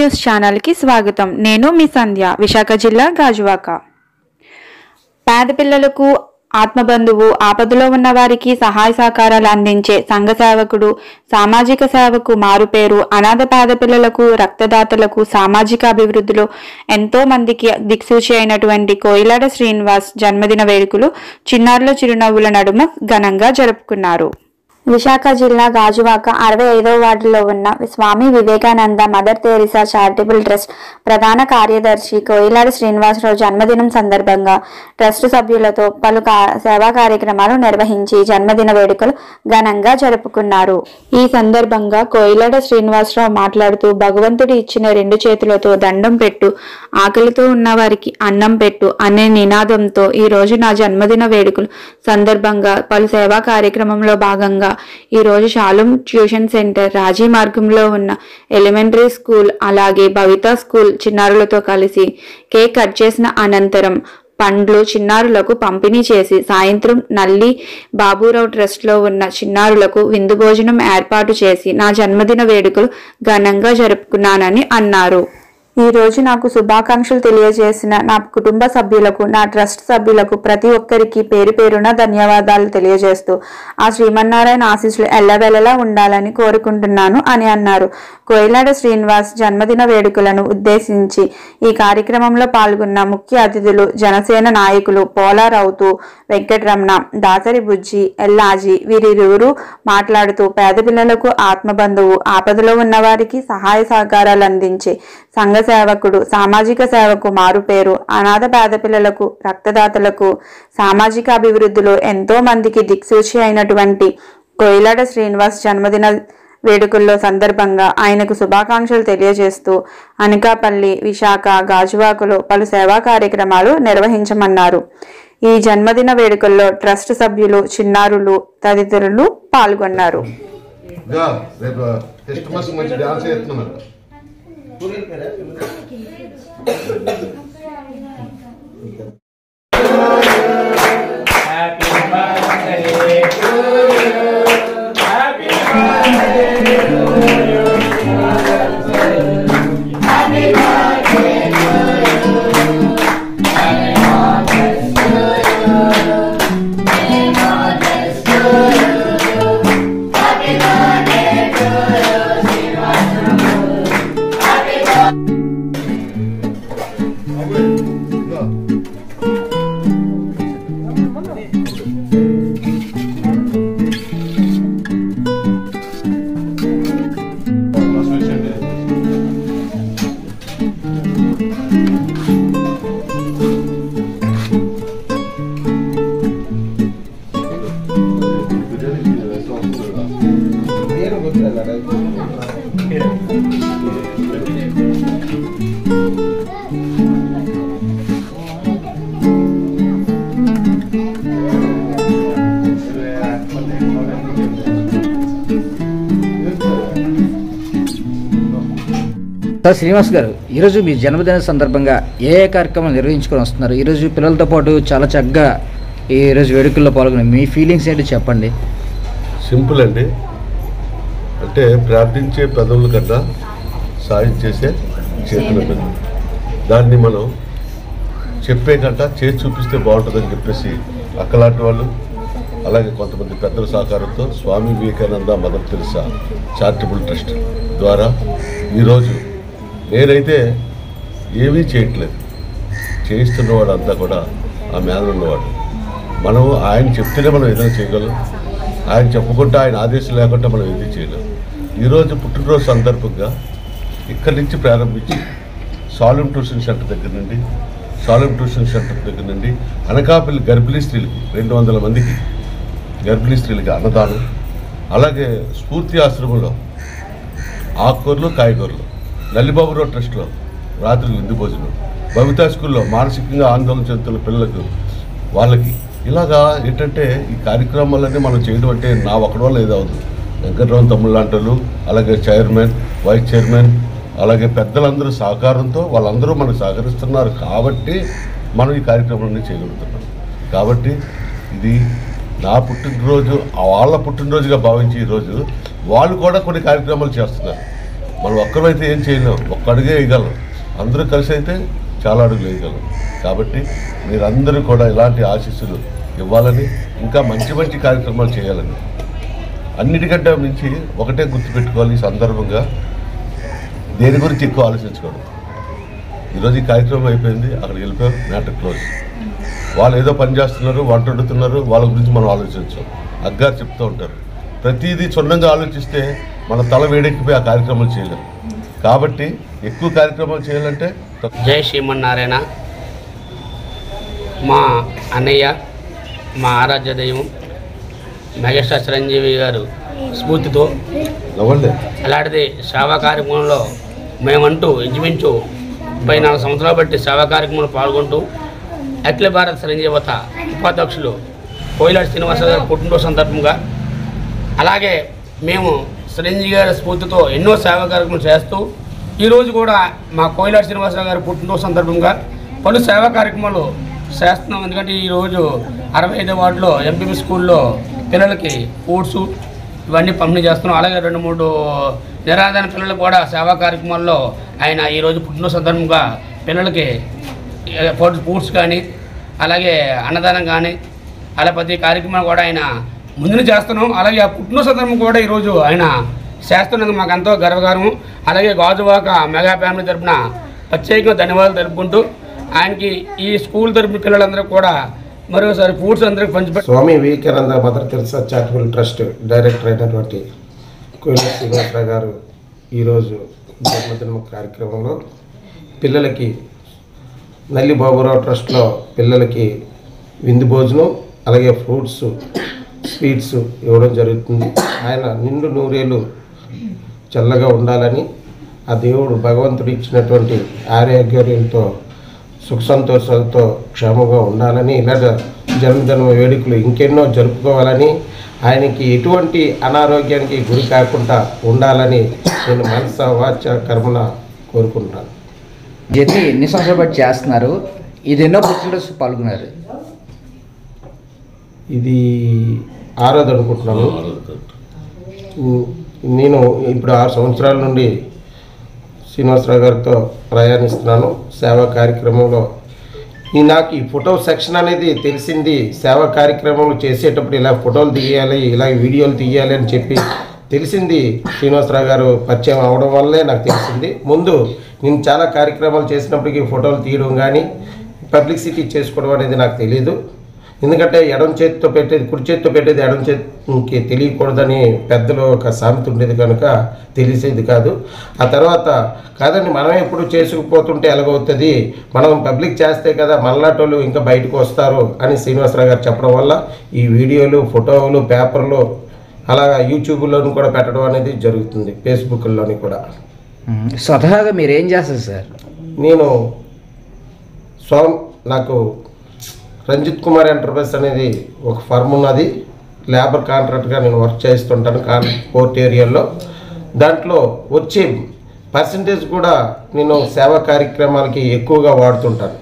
News channel కి స్వాగతం। నేను మీ సంధ్య, విశాఖ జిల్లా గాజువాక। పేద పిల్లలకు ఆత్మబంధువు, ఆపదలో ఉన్న వారికి సహాయ సహకారాలు అందించే సంఘ సేవకుడు, సామాజిక సేవకు మారుపేరు, అనాథ పేద పిల్లలకు, రక్తదాతలకు సామాజిక అభివృద్ధిలో ఎంతో మందికి దిక్సూచి అయినటువంటి కోయిలాడ శ్రీనివాస్ జన్మదిన వేడుకలు చిన్నారుల చిరునవ్వుల నడుమ ఘనంగా జరుపుకున్నారు। విశాఖ జిల్లా గాజువాక 65వ వార్డులో ఉన్న Swami Vivekananda Mother Teresa charitable trust ప్రధాన కార్యదర్శి కోయిలాడ శ్రీనివాసరావు జన్మదినం సందర్భంగా ట్రస్ట్ సభ్యులతో పలు సేవా కార్యక్రమాలు నిర్వహించి జన్మదిన వేడుకలు ఘనంగా జరుపుకున్నారు। ఈ సందర్భంగా కోయిలాడ శ్రీనివాసరావు మాట్లాడుతూ, భగవంతుడు ఇచ్చిన 2 చేతులతో దండం పెట్టు, ఆకలితో ఉన్న వారికి అన్నం పెట్టు అనే నినాదంతో ఈ రోజు నా జన్మదిన వేడుకలు సందర్భంగా పలు సేవా కార్యక్రమంలో భాగంగా ఈ రోజు షాలోమ్ ట్యూషన్ సెంటర్, రాజీ మార్గంలో ఉన్న ఎలిమెంటరీ స్కూల్, అలాగే భవిత స్కూల్ చిన్నారులతో కలిసి కేక్ కట్ చేసిన అనంతరం పండ్లు చిన్నారులకు పంపిణీ చేసి సాయంత్రం నల్లి బాబురావు ట్రస్ట్ లో ఉన్న చిన్నారులకు విందు భోజనం ఏర్పాటు చేసి నా జన్మదిన వేడుకలు ఘనంగా జరుపుకున్నానని అన్నారు। ఈ రోజు నాకు శుభాకాంక్షలు తెలియజేసిన నా కుటుంబ సభ్యులకు, నా ట్రస్ట్ సభ్యులకు ప్రతి ఒక్కరికి పేరు పేరున ధన్యవాదాలు తెలియజేస్తూ ఆ శ్రీమన్నారాయణ ఆశీస్సులు ఎల్లవేళలా ఉండాలని కోరుకుంటున్నాను అని అన్నారు। కోయిలాడ శ్రీనివాస్ జన్మదిన వేడుకలను ఉద్దేశించి ఈ కార్యక్రమంలో పాల్గొన్న ముఖ్య అతిథులు జనసేన నాయకులు పోలారౌతు, వెంకటరమణ, దాసరి బుజ్జి, ఎల్లాజీ వీరిరువురు మాట్లాడుతూ, పేద పిల్లలకు ఆత్మబంధువు, ఆపదలో ఉన్న వారికి సహాయ సహకారాలు అందించే సంఘ సేవకుడు, సామాజిక సేవకు మారుపేరు, అనాథ పేద పిల్లలకు, రక్తదాతలకు సామాజిక అభివృద్ధిలో ఎంతో మందికి దిక్సూచి అయినటువంటి కోయిలాడ శ్రీనివాస్ జన్మదిన వేడుకల్లో సందర్భంగా ఆయనకు శుభాకాంక్షలు తెలియజేస్తూ అనకాపల్లి, విశాఖ, గాజువాకలో పలు సేవా కార్యక్రమాలు నిర్వహించమన్నారు। ఈ జన్మదిన వేడుకల్లో ట్రస్ట్ సభ్యులు, చిన్నారులు తదితరులు పాల్గొన్నారు। శ్రీనివాస్ గారు, ఈరోజు మీ జన్మదిన సందర్భంగా ఏ కార్యక్రమం నిర్వహించుకొని వస్తున్నారు? ఈరోజు పిల్లలతో పాటు చాలా చక్కగా ఈరోజు వేడుకల్లో పాల్గొని మీ ఫీలింగ్స్ ఏంటి చెప్పండి। సింపుల్ అండి, అంటే ప్రార్థించే పెదవుల కన్నా సాయం చేసే చేతుల మీద, దాన్ని మనం చెప్పే కంట చేసి చూపిస్తే బాగుంటుందని చెప్పేసి అక్కలాంటి వాళ్ళు, అలాగే కొంతమంది పెద్దల సహకారంతో Swami Vivekananda Mother Teresa charitable trust ద్వారా ఈరోజు నేనైతే ఏమీ చేయట్లేదు, చేయిస్తున్నవాడు అంతా కూడా ఆ మీద ఉన్నవాడు। మనం ఆయన చెప్తేనే మనం ఏదైనా చేయగలం, ఆయన చెప్పకుండా ఆయన ఆదేశం లేకుండా మనం ఏది చేయలేం। ఈరోజు పుట్టినరోజు సందర్భంగా ఇక్కడి నుంచి ప్రారంభించి షాలోమ్ ట్యూషన్ సెంటర్ దగ్గర నుండి అనకాపల్లి గర్భిణీ స్త్రీలకు 200 మందికి గర్భిణీ స్త్రీలకి అన్నదానం, అలాగే స్ఫూర్తి ఆశ్రమంలో ఆకుకూరలు, కాయగూరలు, నల్లిబాబురావు ట్రస్ట్లో రాత్రి విందు భోజనం, భవితా స్కూల్లో మానసికంగా ఆందోళన చెందుతున్న పిల్లలకు వాళ్ళకి, ఇలాగా ఏంటంటే ఈ కార్యక్రమాలన్నీ మనం చేయడం అంటే నా ఒకటి వల్ల ఏదవుతుంది, వెంకటరావు తమ్ముళ్ళు లాంటి వాళ్ళు, అలాగే చైర్మన్, వైస్ చైర్మన్, అలాగే పెద్దలందరూ సహకారంతో వాళ్ళందరూ మనకు సహకరిస్తున్నారు కాబట్టి మనం ఈ కార్యక్రమాన్ని చేయగలుగుతున్నాం। కాబట్టి ఇది నా పుట్టినరోజు వాళ్ళ పుట్టినరోజుగా భావించి ఈరోజు వాళ్ళు కూడా కొన్ని కార్యక్రమాలు చేస్తున్నారు। మనం ఒక్కరైతే ఏం చేయలేం, ఒక్క అడుగే వేయగలం. అందరూ కలిసి అయితే చాలా అడుగులు వేయగలం. కాబట్టి మీరందరూ కూడా ఇలాంటి ఆశీస్సులు ఇవ్వాలని, ఇంకా మంచి మంచి కార్యక్రమాలు చేయాలని, అన్నిటికంటే మించి ఒకటే గుర్తుపెట్టుకోవాలి. ఈ సందర్భంగా దేని గురించి ఎక్కువ ఆలోచించకూడదు. ఈరోజు ఈ కార్యక్రమం అయిపోయింది, అక్కడికి వెళ్ళిపోయాం, మ్యాటర్ క్లోజ్. వాళ్ళు ఏదో పని చేస్తున్నారు, వంట వండుతున్నారు, వాళ్ళ గురించి మనం ఆలోచించాం. అగ్గారు చెప్తూ ఉంటారు, ప్రతిదీ క్షుణ్ణంగా ఆలోచిస్తే మన తల వేడెక్కిపోయి ఆ కార్యక్రమాలు చేయలేం. కాబట్టి ఎక్కువ కార్యక్రమాలు చేయాలంటే జై శ్రీమన్నారాయణ. మా అన్నయ్య, మా ఆరాధ్య దైవం మెగాస్టార్ చిరంజీవి గారు స్ఫూర్తితో అలాంటిది సేవా కార్యక్రమంలో మేమంటూ ఇంచుమించు 34 సంవత్సరాలు బట్టి సేవా కార్యక్రమంలో పాల్గొంటూ అఖిల భారత చిరంజీవత ఉపాధ్యక్షులు కోయిలాడి శ్రీనివాసరావు గారి పుట్టినరోజు సందర్భంగా, అలాగే మేము చిరంజీవి గారి స్ఫూర్తితో ఎన్నో సేవా కార్యక్రమాలు చేస్తూ ఈరోజు కూడా మా కోయిలాడి శ్రీనివాసరావు గారి పుట్టినరోజు సందర్భంగా పలు సేవా కార్యక్రమాలు చేస్తున్నాం. ఎందుకంటే ఈరోజు 65వ వార్డులో ఎంపీపీ స్కూల్లో పిల్లలకి ఫుడ్స్ ఇవన్నీ పంపిణీ చేస్తున్నాం. అలాగే 2-3 నిరాధార పిల్లలు కూడా సేవా కార్యక్రమాల్లో ఆయన ఈరోజు పుట్టినరోజు సందర్భంగా పిల్లలకి ఫుడ్స్ కానీ అలాగే అన్నదానం కానీ అలా ప్రతి కార్యక్రమాలు కూడా ఆయన ముందునే చేస్తున్నాం. అలాగే ఆ పుట్టినరోజు సందర్భం కూడా ఈరోజు ఆయన చేస్తున్నందుకు మాకు ఎంతో గర్వకారము. అలాగే గాజువాక మెగా ఫ్యామిలీ తరఫున ప్రత్యేకంగా ధన్యవాదాలు తెలుపుకుంటూ ఆయనకి ఈ స్కూల్ తరఫున పిల్లలందరూ కూడా మరోసారి ఫుడ్స్ అందరికి పంచిపెట్టి Swami Vivekananda Mother Teresa charitable trust director అయినటువంటి కోయిలాడి శ్రీనివాసరావు గారు ఈరోజు జన్మదిన కార్యక్రమంలో పిల్లలకి నల్లి బాబురావు ట్రస్ట్లో పిల్లలకి విందు భోజనం అలాగే ఫ్రూట్స్ స్వీట్స్ ఇవ్వడం జరుగుతుంది. ఆయన నిండు నూరేళ్ళు చల్లగా ఉండాలని ఆ దేవుడు భగవంతుడు ఇచ్చినటువంటి ఆరోగ్యంతో సుఖ సంతోషాలతో క్షేమంగా ఉండాలని, ఇలాంటి జన్మదిన వేడుకలు ఇంకెన్నో జరుపుకోవాలని, ఆయనకి ఎటువంటి అనారోగ్యానికి గురి కాకుండా ఉండాలని నేను మనస వాచ కర్మన కోరుకుంటాను. జర్నీ ఎన్ని సంవత్సరాలు బట్టి చేస్తున్నారు? ఇది ఎన్నో పుస్తకాలు పాల్గొన్నారు? ఇది 6வது అనుకుంటున్నాను. నేను ఇప్పుడు 6 సంవత్సరాల నుండి శ్రీనివాసరావు గారితో ప్రయాణిస్తున్నాను సేవా కార్యక్రమంలో. నాకు ఈ ఫోటో సెక్షన్ అనేది తెలిసింది సేవా కార్యక్రమాలు చేసేటప్పుడు ఇలా ఫోటోలు తీయాలి, ఇలా వీడియోలు తీయాలి అని చెప్పి తెలిసింది శ్రీనివాసరావు గారు పరిచయం అవడం వల్లే నాకు తెలిసింది. ముందు నేను చాలా కార్యక్రమాలు చేసినప్పటికీ ఫోటోలు తీయడం కానీ పబ్లిసిటీ చేసుకోవడం అనేది నాకు తెలియదు. ఎందుకంటే ఎడం చేతితో పెట్టేది కుడి చేతితో పెట్టేది ఎడం చేతికి తెలియకూడదని పెద్దలు ఒక సామెత ఉండేది కనుక తెలిసేది కాదు. ఆ తర్వాత కాదండి మనం ఎప్పుడు చేసుకుపోతుంటే ఎలాగవుతుంది, మనం పబ్లిక్ చేస్తే కదా మనలాటోళ్ళు ఇంకా బయటకు వస్తారు అని శ్రీనివాసరావు గారు చెప్పడం వల్ల ఈ వీడియోలు ఫోటోలు పేపర్లు అలాగా యూట్యూబ్లోని కూడా పెట్టడం అనేది జరుగుతుంది, ఫేస్బుక్లోని కూడా. స్వతహాగా మీరు ఏం చేస్తారు సార్? నేను నాకు రంజిత్ కుమార్ ఎంటర్ప్రైజ్ అనేది ఒక ఫర్మ్ ఉన్నది. లేబర్ కాంట్రాక్ట్గా నేను వర్క్ చేస్తుంటాను పోర్ట్ ఏరియాలో. దాంట్లో వచ్చే పర్సంటేజ్ కూడా నేను సేవా కార్యక్రమాలకి ఎక్కువగా వాడుతుంటాను.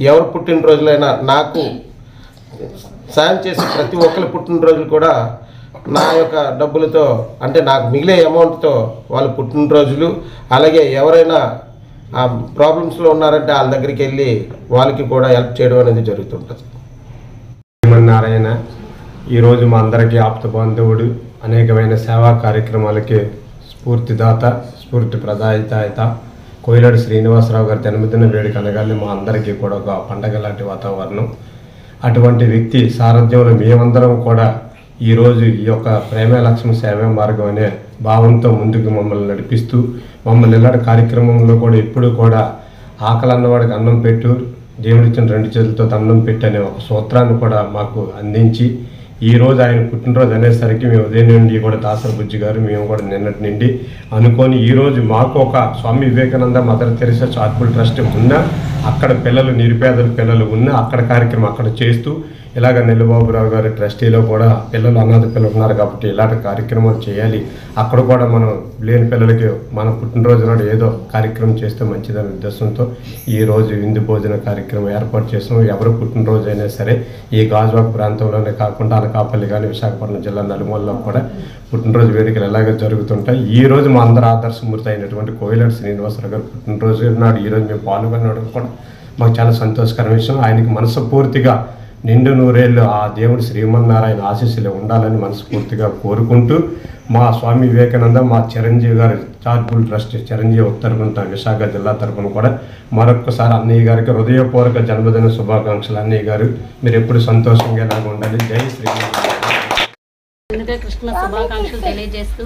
ఎవరు పుట్టినరోజులైనా నాకు సాయం చేసే ప్రతి ఒక్కరి పుట్టినరోజులు కూడా నా యొక్క డబ్బులతో అంటే నాకు మిగిలే అమౌంట్తో వాళ్ళ పుట్టినరోజులు, అలాగే ఎవరైనా ఆ ప్రాబ్లమ్స్లో ఉన్నారంటే వాళ్ళ దగ్గరికి వెళ్ళి వాళ్ళకి కూడా హెల్ప్ చేయడం అనేది జరుగుతుంటుంది. శ్రీమన్నారాయణ ఈరోజు మా అందరికీ ఆప్త బాంధవుడు, అనేకమైన సేవా కార్యక్రమాలకి స్ఫూర్తిదాత, స్ఫూర్తి ప్రదాయిత కోయిలాడి శ్రీనివాసరావు గారి జన్మదిన వేడుక అనగానే మా అందరికీ కూడా ఒక పండగ లాంటి వాతావరణం. అటువంటి వ్యక్తి సారథ్యంలో మేమందరం కూడా ఈరోజు ఈ యొక్క ప్రేమ లక్ష్మి సేవా మార్గం అనే భావంతో ముందుకు మమ్మల్ని నడిపిస్తూ మమ్మల్ని ఇలాంటి కార్యక్రమంలో కూడా ఎప్పుడు కూడా ఆకలి అన్నవాడికి అన్నం పెట్టు, దేవుడిచ్చిన 2 చేతులతో దండం పెట్టి అనే ఒక సూత్రాన్ని కూడా మాకు అందించి ఈరోజు ఆయన పుట్టినరోజు అనేసరికి మేము ఉదయం నుండి కూడా దాసరి బుజ్జి గారు మేము కూడా నిన్నటి నుండి అనుకొని ఈరోజు మాకు ఒక Swami Vivekananda Mother Teresa charitable trust ఉన్న అక్కడ పిల్లలు నిరుపేదల పిల్లలు ఉన్న అక్కడ కార్యక్రమం అక్కడ చేస్తూ ఇలాగ నెల్లుబాబురావు గారి ట్రస్టీలో కూడా పిల్లలు అనాథ పిల్లలు ఉన్నారు కాబట్టి ఇలాంటి కార్యక్రమాలు చేయాలి, అక్కడ కూడా మనం లేని పిల్లలకి మన పుట్టినరోజు నాడు ఏదో కార్యక్రమం చేస్తే మంచిదనే ఉద్దేశంతో ఈరోజు విందు భోజన కార్యక్రమం ఏర్పాటు చేసాం. ఎవరు పుట్టినరోజు అయినా సరే ఈ గాజువాక ప్రాంతంలోనే కాకుండా అనకాపల్లి కానీ విశాఖపట్నం జిల్లా నలుమూలలో కూడా పుట్టినరోజు వేడుకలు ఎలాగ జరుగుతుంటాయి. ఈరోజు మా అందరూ ఆదర్శమూర్తి అయినటువంటి కోయిలటి శ్రీనివాసరావు గారు పుట్టినరోజు నాడు ఈరోజు మేము పాల్గొనడం కూడా మాకు చాలా సంతోషకరమైన విషయం. ఆయనకి మనస్ఫూర్తిగా నిండు నూరేళ్ళు ఆ దేవుడు శ్రీమన్నారాయణ ఆశీస్సులు ఉండాలని మనస్ఫూర్తిగా కోరుకుంటూ మా స్వామి వివేకానంద మా చిరంజీవి గారి చారిటబుల్ ట్రస్ట్ చిరంజీవి తరపున విశాఖ జిల్లా తరపున కూడా మరొక్కసారి అన్నయ్య గారికి హృదయపూర్వక జన్మదిన శుభాకాంక్షలు. అన్నయ్య గారు మీరు ఎప్పుడు సంతోషంగా ఇలాగ ఉండాలి. జై శ్రీమన్నారాయణ. ముందుగా క్రిస్మస్ శుభాకాంక్షలు తెలియజేస్తూ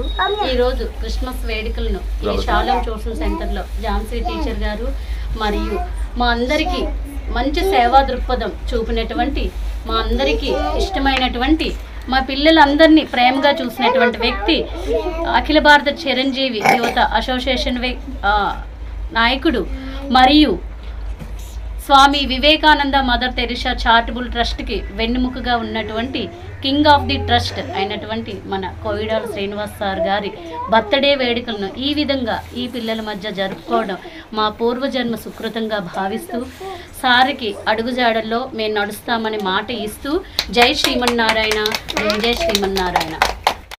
ఈరోజు క్రిస్మస్ వేడుకలను ఈ షాలం ట్యూషన్ సెంటర్లో ఝాన్సీ టీచర్ గారు మరియు మా అందరికీ మంచి సేవా దృక్పథం చూపినటువంటి, మా అందరికీ ఇష్టమైనటువంటి, మా పిల్లలందరినీ ప్రేమగా చూసినటువంటి వ్యక్తి అఖిల భారత చిరంజీవి యువత అసోసియేషన్ నాయకుడు మరియు స్వామి వివేకానంద మదర్ తెరిసా చారిటబుల్ ట్రస్ట్కి వెన్నెముకగా ఉన్నటువంటి కింగ్ ఆఫ్ ది ట్రస్ట్ అయినటువంటి మన కోయిడాల శ్రీనివాస్ సార్ గారి బర్త్డే వేడుకలను ఈ విధంగా ఈ పిల్లల మధ్య జరుపుకోవడం మా పూర్వజన్మ సుకృతంగా భావిస్తూ సార్కి అడుగుజాడల్లో మేము నడుస్తామని మాట ఇస్తూ జై శ్రీమన్నారాయణ, జై శ్రీమన్నారాయణ.